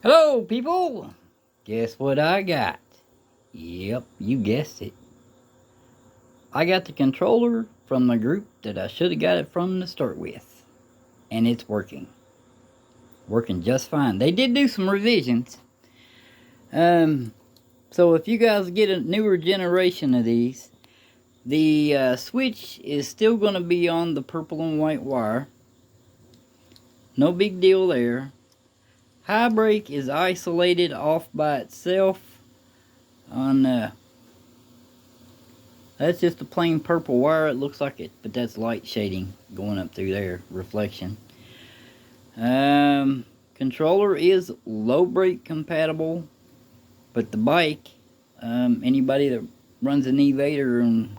Hello, people! Guess what I got? Yep, you guessed it. I got the controller from the group that I should have got it from to start with. And it's working. Working just fine. They did do some revisions. So if you guys get a newer generation of these, the switch is still going to be on the purple and white wire. No big deal there. High brake is isolated off by itself on that's just a plain purple wire. It looks like it, but that's light shading going up through there, reflection. Controller is low brake compatible, but the bike, anybody that runs an E-Vader and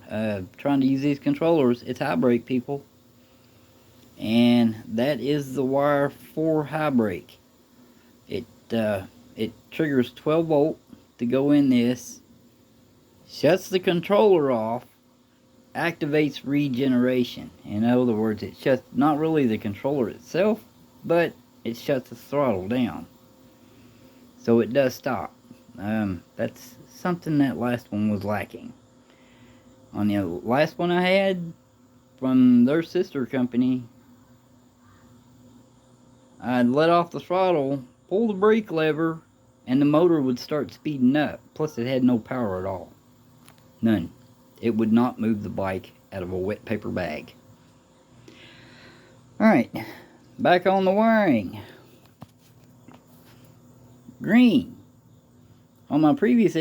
trying to use these controllers, it's high brake, people. And that is the wire for high brake. It triggers 12 volt to go in this, shuts the controller off, activates regeneration. In other words, it shuts not really the controller itself, but it shuts the throttle down, so it does stop. That's something that last one was lacking. On the last one I had from their sister company, I'd let off the throttle, pull the brake lever, and the motor would start speeding up. Plus it had no power at all. None. It would not move the bike out of a wet paper bag. Alright, back on the wiring. Green. On my previous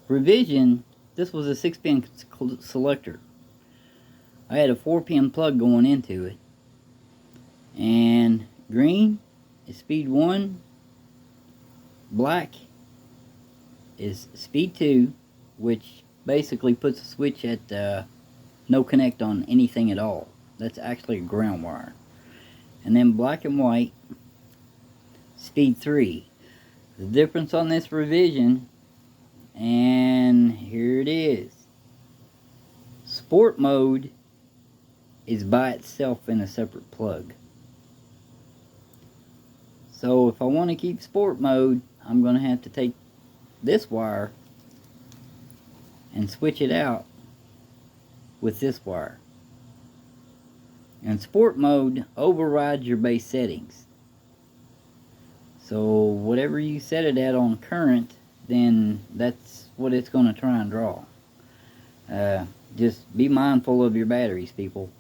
revision, this was a 6-pin selector. I had a 4-pin plug going into it. And green is speed 1. Black is speed 2, which basically puts a switch at no connect on anything at all. That's actually a ground wire. And then black and white, speed 3. The difference on this revision, and here it is. Sport mode is by itself in a separate plug. So if I want to keep sport mode, I'm going to have to take this wire and switch it out with this wire. And sport mode overrides your base settings. So whatever you set it at on current, then that's what it's going to try and draw. Just be mindful of your batteries, people.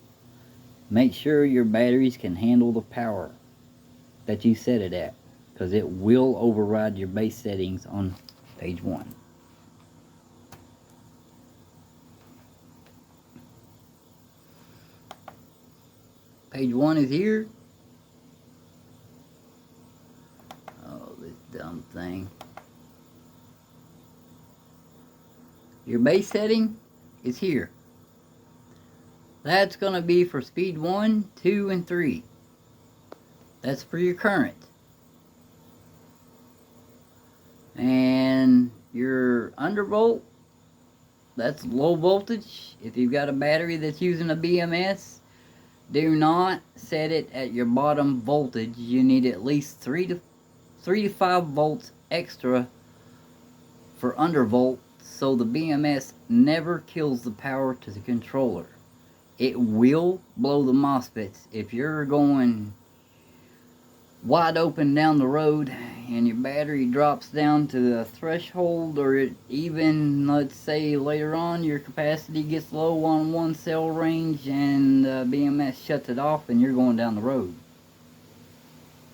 Make sure your batteries can handle the power that you set it at, because it will override your base settings on page 1. Page 1 is here. Oh, this dumb thing. Your base setting is here. That's going to be for speed 1, 2, and 3. That's for your current. And your undervolt, that's low voltage. If you've got a battery that's using a BMS, do not set it at your bottom voltage. You need at least 3 to 5 volts extra for undervolt, so the BMS never kills the power to the controller. It will blow the MOSFETs. If you're going wide open down the road and your battery drops down to the threshold, or even, let's say later on, your capacity gets low on one cell range and the BMS shuts it off and you're going down the road,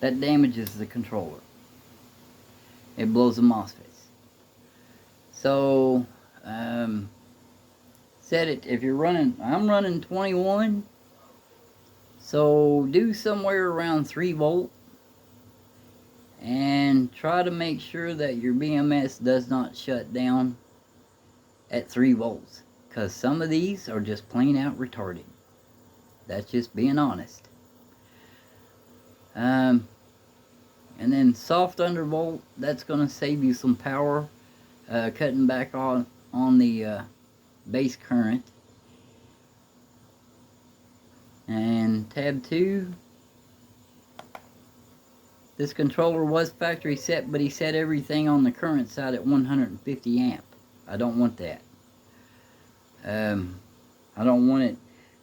that damages the controller. It blows the MOSFETs. So set it, if you're running, I'm running 21, so do somewhere around 3 volt. And try to make sure that your BMS does not shut down at 3 volts. Because some of these are just plain out retarded. That's just being honest. And then soft undervolt, that's going to save you some power. Cutting back on the base current. tab 2. This controller was factory set, but he set everything on the current side at 150 amp. I don't want that. I don't want it.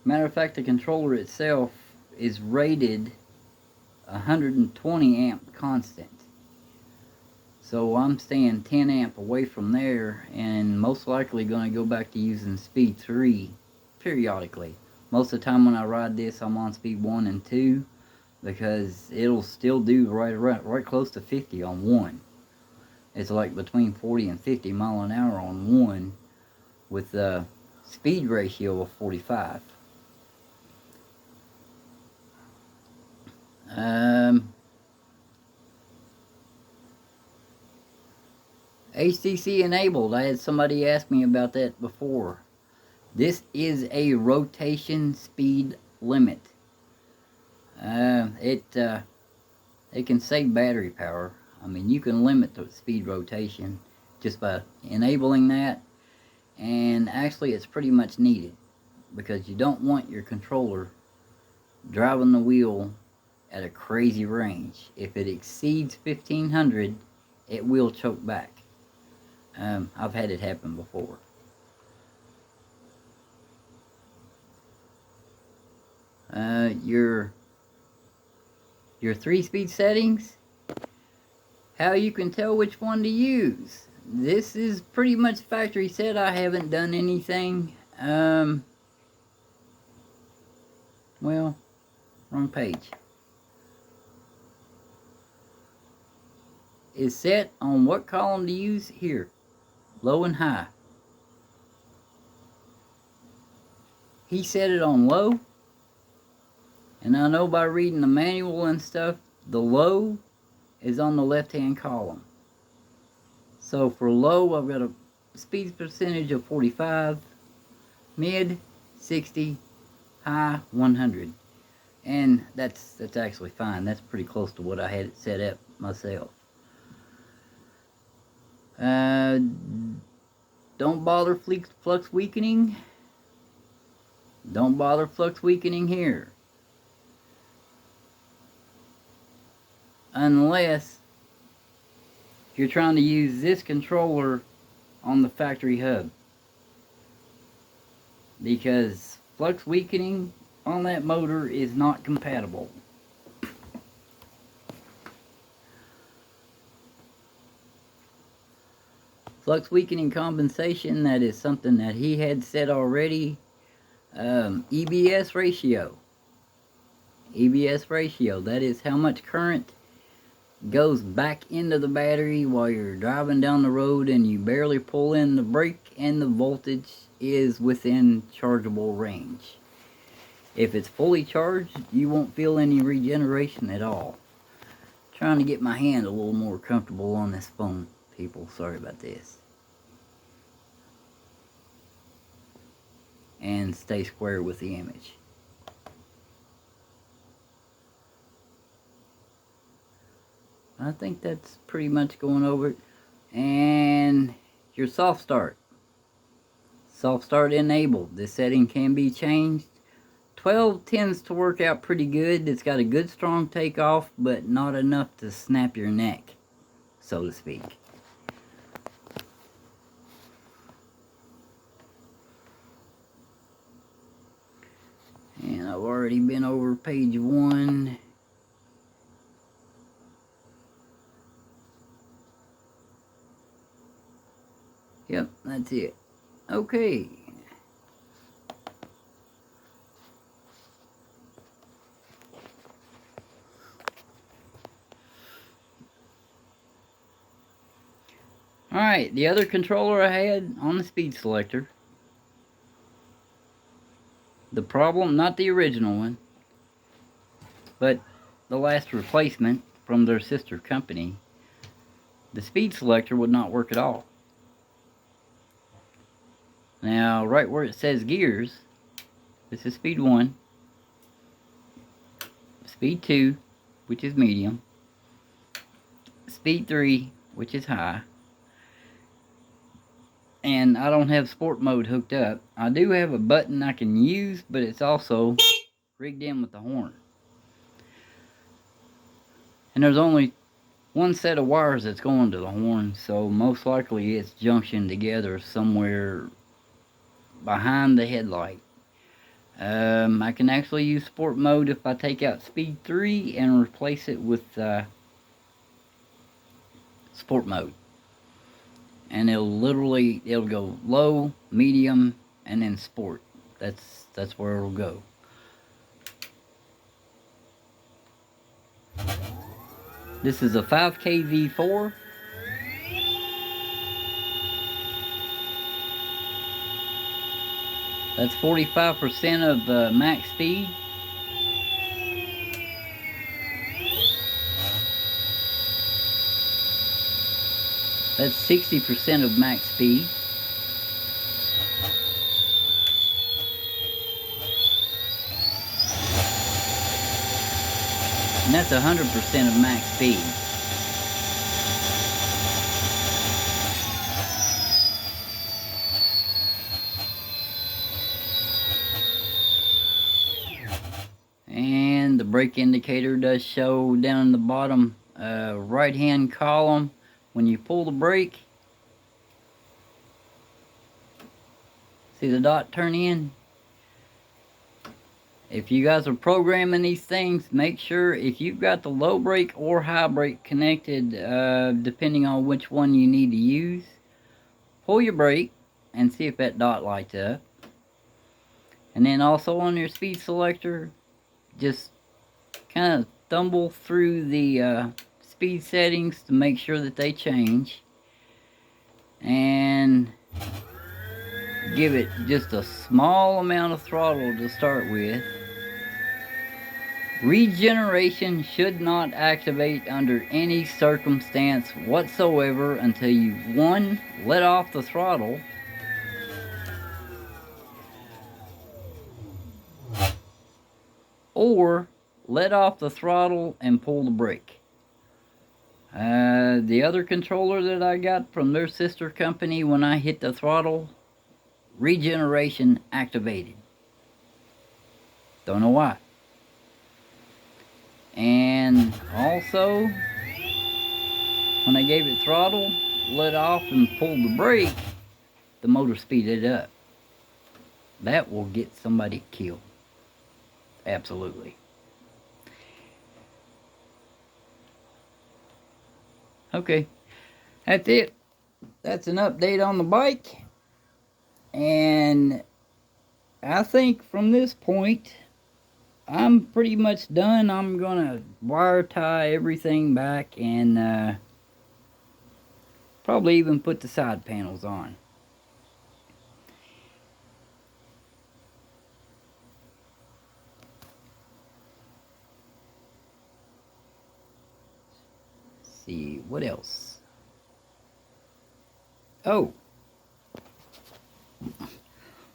Matter of fact, the controller itself is rated 120 amp constant. So I'm staying 10 amp away from there, and most likely going to go back to using speed 3 periodically. Most of the time when I ride this, I'm on speed 1 and 2, because it'll still do right close to 50 on 1. It's like between 40 and 50 mile an hour on 1 with the speed ratio of 45. HTC enabled. I had somebody ask me about that before. This is a rotation speed limit. It can save battery power. I mean, you can limit the speed rotation just by enabling that, and actually it's pretty much needed, because you don't want your controller driving the wheel at a crazy range. If it exceeds 1500, it will choke back. I've had it happen before. Your 3-speed settings, how you can tell which one to use. This is pretty much factory set. I haven't done anything. Well, wrong page. Is set on what column to use here, low and high. He set it on low, and I know by reading the manual and stuff, the low is on the left hand column. So for low, I've got a speed percentage of 45, mid 60, high 100, and that's actually fine. That's pretty close to what I had it set up myself. Don't bother flux weakening. Don't bother flux weakening here, unless you're trying to use this controller on the factory hub, because flux weakening on that motor is not compatible. Flux weakening compensation, that is something that he had said already. EBS ratio. EBS ratio, that is how much current goes back into the battery while you're driving down the road and you barely pull in the brake and the voltage is within chargeable range. If it's fully charged, you won't feel any regeneration at all. Trying to get my hand a little more comfortable on this phone, people. Sorry about this. And stay square with the image. I think that's pretty much going over it. And your soft start. Soft start enabled. This setting can be changed. 12 tends to work out pretty good. It's got a good strong takeoff, but not enough to snap your neck, so to speak. And I've already been over page 1. Yep, that's it. Okay. Alright, the other controller I had on the speed selector. The problem, not the original one, but the last replacement from their sister company, the speed selector would not work at all. Now, right where it says gears, this is speed 1, speed 2, which is medium, speed 3, which is high, and I don't have sport mode hooked up. I do have a button I can use, but it's also rigged in with the horn. And there's only one set of wires that's going to the horn, so most likely it's junctioned together somewhere behind the headlight. I can actually use sport mode if I take out speed 3 and replace it with sport mode. And it'll go low, medium, and then sport. That's where it'll go. This is a 5K V4. That's 45% of max speed. That's 60% of max speed. And that's 100% of max speed. And the brake indicator does show down in the bottom right hand column. When you pull the brake, see the dot turn in? If you guys are programming these things, make sure if you've got the low brake or high brake connected, depending on which one you need to use, pull your brake and see if that dot lights up. And then also on your speed selector, just kind of stumble through the speed settings to make sure that they change. And give it just a small amount of throttle to start with. Regeneration should not activate under any circumstance whatsoever until you, 1, let off the throttle, or let off the throttle and pull the brake. The other controller that I got from their sister company, when I hit the throttle, regeneration activated. Don't know why. And also, when I gave it throttle, let off and pulled the brake, the motor speeded up. That will get somebody killed. Absolutely. Okay, that's it. That's an update on the bike. And I think from this point, I'm pretty much done. I'm gonna wire tie everything back and probably even put the side panels on. Let's see, what else? Oh,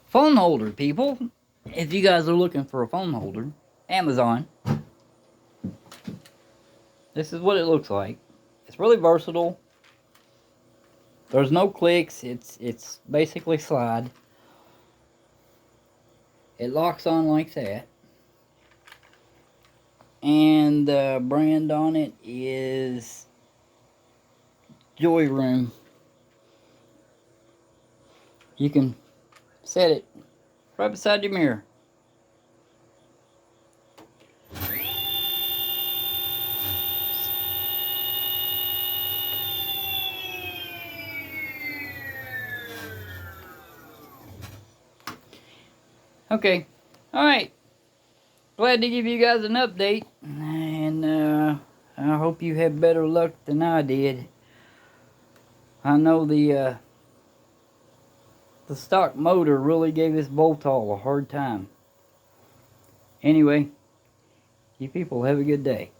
phone holder, people. If you guys are looking for a phone holder, Amazon. This is what it looks like. It's really versatile. There's no clicks. It's basically slide. It locks on like that. And the brand on it is Joy Room. You can set it right beside your mirror. Okay, alright. Glad to give you guys an update, and I hope you had better luck than I did. I know the stock motor really gave this Votol a hard time. Anyway, you people have a good day.